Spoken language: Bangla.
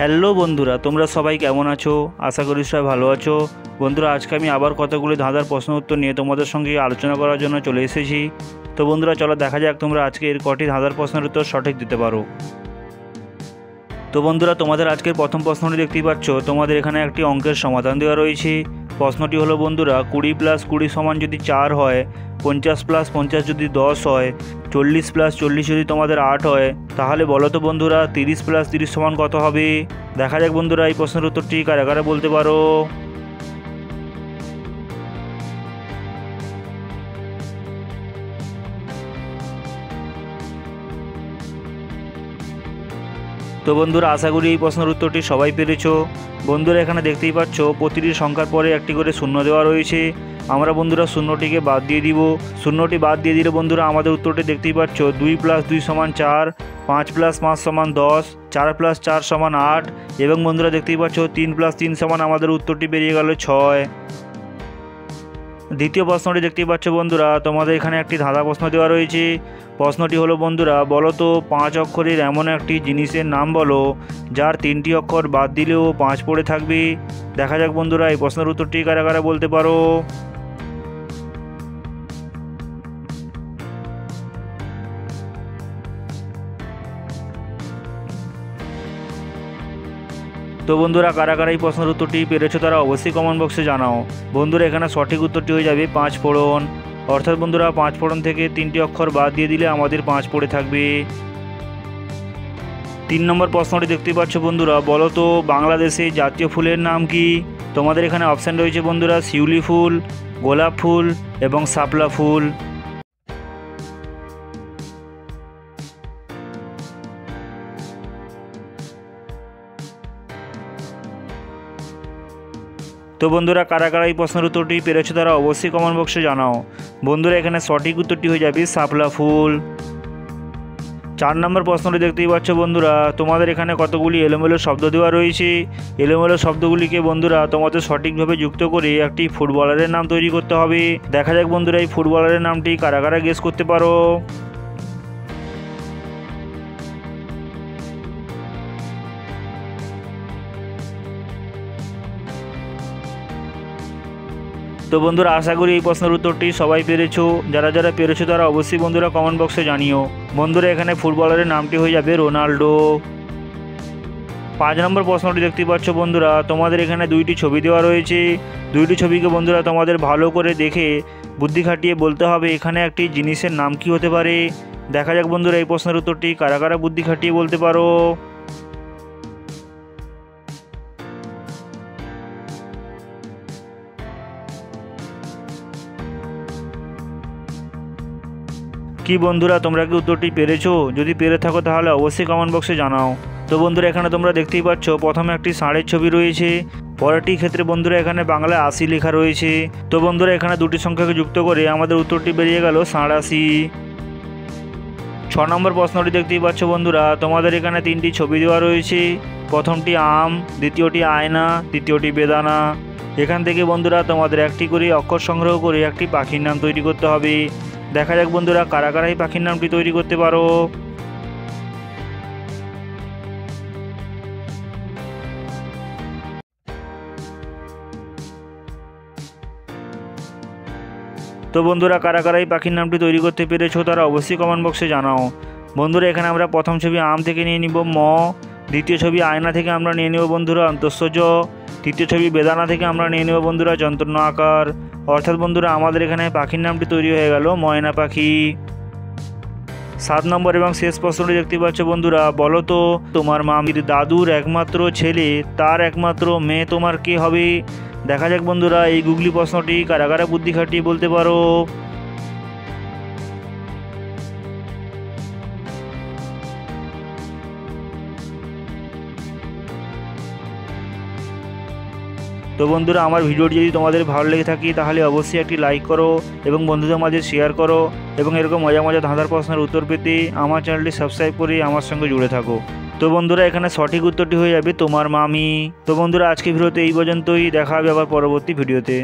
হ্যালো বন্ধুরা, তোমরা সবাই কেমন আছো? আশা করি সবাই ভালো আছো। বন্ধুরা, আজকে আমি আবার কতগুলি ধাঁধার প্রশ্ন উত্তর নিয়ে তোমাদের সঙ্গে আলোচনা করার জন্য চলে এসেছি। তো বন্ধুরা, চলো দেখা যাক তোমরা আজকে এর কটি ধাঁধার প্রশ্নের উত্তর সঠিক দিতে পারো। তো বন্ধুরা, তোমাদের আজকের প্রথম প্রশ্নটি দেখতেই পাচ্ছ। তোমাদের এখানে একটি অঙ্কের সমাধান দেওয়া রয়েছে। প্রশ্নটি হলো বন্ধুরা, 20 + 20 সমান যদি 4 হয়, 50 + 50 যদি 10 হয়, 40 + 40 যদি তোমাদের 8 হয়, তাহলে বলো তো বন্ধুরা 30 + 30 সমান কত হবে? দেখা যাক বন্ধুরা এই প্রশ্নের উত্তরটি কারা কারা বলতে পারো। তো বন্ধুরা, আশা করি এই প্রশ্নের উত্তরটি সবাই পেরেছো। বন্ধুরা, এখানে দেখতেই পাচ্ছ প্রতিটি সংখ্যার পরে একটি করে শূন্য দেওয়া রয়েছে। আমরা বন্ধুরা শূন্যটিকে বাদ দিয়ে দিব। শূন্যটি বাদ দিয়ে দিলে বন্ধুরা আমাদের উত্তরটি দেখতেই পাচ্ছ 2 + 2 = 4, 5 + 5 = 10, 4 + 4 = 8 এবং বন্ধুরা দেখতেই পাচ্ছ 3 + 3 সমান আমাদের উত্তরটি বেরিয়ে গেল 6। দ্বিতীয় প্রশ্নটি দেখতেই পাচ্ছ বন্ধুরা, তোমাদের এখানে একটি ধাঁধা প্রশ্ন দেওয়া রয়েছে। প্রশ্নটি হলো বন্ধুরা, বলো তো 5 অক্ষরের এমন একটি জিনিসের নাম বলো যার 3টি অক্ষর বাদ দিলেও 5 পড়ে থাকবে। দেখা যাক বন্ধুরা এই প্রশ্নের উত্তরটি কারা কারা বলতে পারো। তো বন্ধুরা, কারা কারা এই প্রশ্নের উত্তরটি পেরেছো তারা অবশ্যই কমেন্ট বক্সে জানাও। বন্ধুরা, এখানে সঠিক উত্তরটি হয়ে যাবে 5 ফোড়ন। অর্থাৎ বন্ধুরা 5 ফোড়ন থেকে 3টি অক্ষর বাদ দিয়ে দিলে আমাদের 5 পড়ে থাকবে। 3 নম্বর প্রশ্নটি দেখতে পাচ্ছ বন্ধুরা, বলো তো বাংলাদেশে জাতীয় ফুলের নাম কি? তোমাদের এখানে অপশান রয়েছে বন্ধুরা শিউলি ফুল, গোলাপ ফুল এবং শাপলা ফুল। তো বন্ধুরা, কারা কারা এই প্রশ্নের উত্তরটি পেরেছো তারা অবশ্যই কমেন্ট বক্সে জানাও। বন্ধুরা, এখানে সঠিক উত্তরটি হয়ে যাবে শাপলা ফুল। 4 নম্বর প্রশ্নটি দেখতেই পাচ্ছ বন্ধুরা, তোমাদের এখানে কতগুলি এলোমেলো শব্দ দেওয়া রয়েছে। এলোমেলো শব্দগুলিকে বন্ধুরা তোমাদের সঠিকভাবে যুক্ত করে একটি ফুটবলারের নাম তৈরি করতে হবে। দেখা যাক বন্ধুরা এই ফুটবলারের নামটি কারা কারা গেস করতে পারো। তো বন্ধুরা, আশা করি এই প্রশ্নের উত্তরটি সবাই পেরেছো। যারা যারা পেরেছো তারা অবশ্যই বন্ধুরা কমেন্ট বক্সে জানিও। বন্ধুরা, এখানে ফুটবলারের নামটি হয়ে যাবে রোনাল্ডো। 5 নম্বর প্রশ্নটি দেখতে পাচ্ছ বন্ধুরা, তোমাদের এখানে 2টি ছবি দেওয়া রয়েছে। 2টি ছবিকে বন্ধুরা তোমাদের ভালো করে দেখে বুদ্ধি খাটিয়ে বলতে হবে এখানে একটি জিনিসের নাম কি হতে পারে। দেখা যাক বন্ধুরা এই প্রশ্নের উত্তরটি কারা কারা বুদ্ধি খাটিয়ে বলতে পারো। কি বন্ধুরা, তোমরা কি উত্তরটি পেরেছো? যদি পেরে থাকো তাহলে অবশ্যই কমেন্ট বক্সে জানাও। তো বন্ধুরা, এখানে তোমরা দেখতেই পাচ্ছ প্রথমে একটি ষাঁড়ের ছবি রয়েছে। পরেরটি ক্ষেত্রে বন্ধুরা এখানে বাংলায় 80 লেখা রয়েছে। তো বন্ধুরা, এখানে দুটি সংখ্যাকে যুক্ত করে আমাদের উত্তরটি বেরিয়ে গেল 87। 6 নম্বর প্রশ্নটি দেখতেই পাচ্ছ বন্ধুরা, তোমাদের এখানে 3টি ছবি দেওয়া রয়েছে। প্রথমটি আম, দ্বিতীয়টি আয়না, তৃতীয়টি বেদানা। এখান থেকে বন্ধুরা তোমাদের একটি করে অক্ষর সংগ্রহ করে একটি পাখির নাম তৈরি করতে হবে। দেখা যাক বন্ধুরা কারা কারা এই পাখির নামটি তৈরি করতে পারো। তো বন্ধুরা, কারা কারা এই পাখির নামটি তৈরি করতে পেরেছো তারা অবশ্যই কমেন্ট বক্সে জানাও। বন্ধুরা, এখানে আমরা প্রথম ছবি আম থেকে নিয়ে নিব ম, দ্বিতীয় ছবি আয়না থেকে আমরা নিয়ে নেব বন্ধুরা অন্তঃস্ব, তৃতীয় ছবি বেদানা থেকে আমরা নিয়ে নেব বন্ধুরা যন্ত্রণ আকার। অর্থাৎ বন্ধুরা আমাদের এখানে পাখির নামটি তৈরি হয়ে গেল ময়না পাখি। 7 নম্বর এবং শেষ প্রশ্নটি দেখতে পাচ্ছ বন্ধুরা, বলো তো তোমার মামির দাদুর একমাত্র ছেলে তার একমাত্র মেয়ে তোমার কে হবে? দেখা যাক বন্ধুরা এই গুগলি প্রশ্নটি কারা কারা বুদ্ধি খাটিয়ে বলতে পারো। তো বন্ধুরা, আমার ভিডিওটি যদি তোমাদের ভালো লেগে থাকে তাহলে অবশ্যই একটি লাইক করো এবং বন্ধুদের মাঝে শেয়ার করো এবং এরকম মজা মজা ধাঁধার প্রশ্নের উত্তর পেতে আমার চ্যানেলটি সাবস্ক্রাইব করে আমার সঙ্গে জুড়ে থাকো। তো বন্ধুরা, এখানে সঠিক উত্তরটি হয়ে যাবে তোমার মামি। তো বন্ধুরা, আজকে ভিডিওতে এই পর্যন্তই। দেখা হবে আবার পরবর্তী ভিডিওতে।